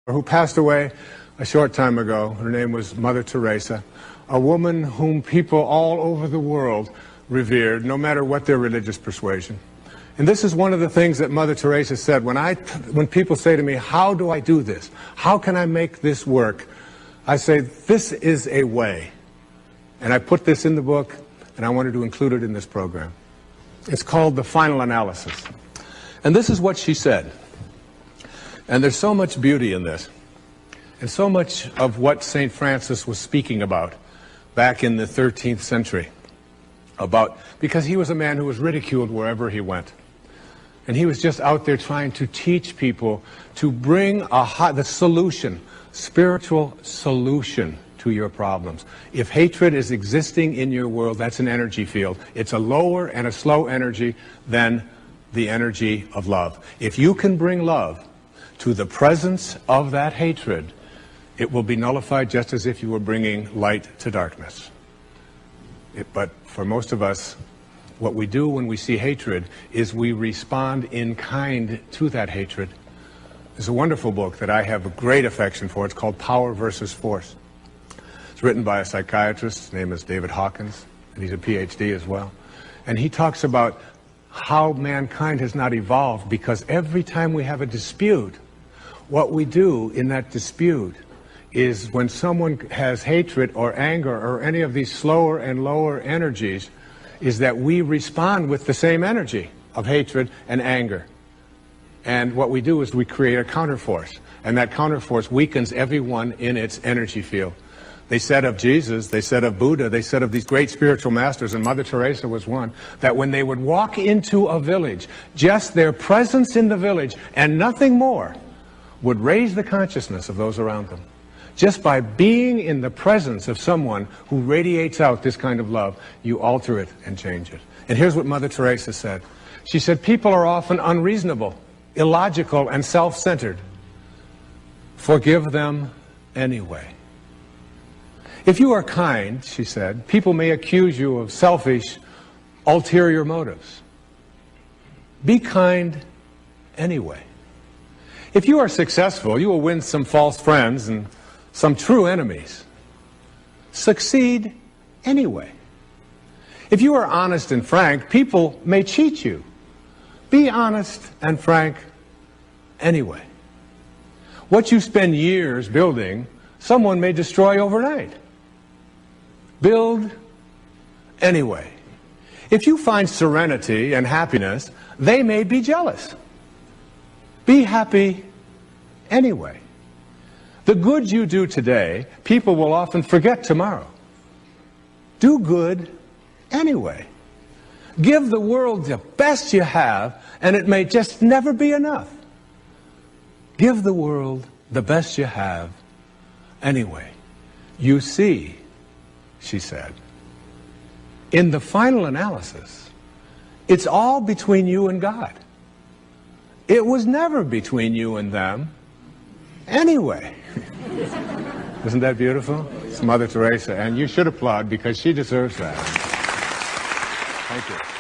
who passed away a short time ago. Her name was Mother Teresa, a woman whom people all over the world revered, no matter what their religious persuasion. And this is one of the things that Mother Teresa said. When people say to me, how do I do this? How can I make this work? I say, this is a way. And I put this in the book, and I wanted to include it in this program. It's called The Final Analysis. And this is what she said. And there's so much beauty in this, and so much of what St. Francis was speaking about back in the 13th century, because he was a man who was ridiculed wherever he went. And he was just out there trying to teach people to bring the solution, spiritual solution to your problems. If hatred is existing in your world, that's an energy field. It's a lower and a slow energy than the energy of love. If you can bring love to the presence of that hatred, it will be nullified just as if you were bringing light to darkness. But for most of us, what we do when we see hatred is we respond in kind to that hatred. There's a wonderful book that I have a great affection for. It's called Power versus Force. It's written by a psychiatrist. His name is David Hawkins, and he's a PhD as well. And he talks about how mankind has not evolved, because every time we have a dispute, what we do in that dispute is, when someone has hatred or anger or any of these slower and lower energies, is that we respond with the same energy of hatred and anger. And what we do is we create a counterforce, and that counterforce weakens everyone in its energy field. They said of Jesus, they said of Buddha, they said of these great spiritual masters, and Mother Teresa was one, that when they would walk into a village, just their presence in the village and nothing more would raise the consciousness of those around them. Just by being in the presence of someone who radiates out this kind of love, you alter it and change it. And here's what Mother Teresa said. She said, people are often unreasonable, illogical, and self-centered. Forgive them anyway. If you are kind, she said, people may accuse you of selfish, ulterior motives. Be kind anyway. If you are successful, you will win some false friends and some true enemies. Succeed anyway. If you are honest and frank, people may cheat you. Be honest and frank anyway. What you spend years building, someone may destroy overnight. Build anyway. If you find serenity and happiness, they may be jealous. Be happy anyway. The good you do today, people will often forget tomorrow. Do good anyway. Give the world the best you have, and it may just never be enough. Give the world the best you have anyway. You see, she said, in the final analysis, it's all between you and God. It was never between you and them anyway. Isn't that beautiful? It's Mother Teresa, and you should applaud, because she deserves that. Thank you.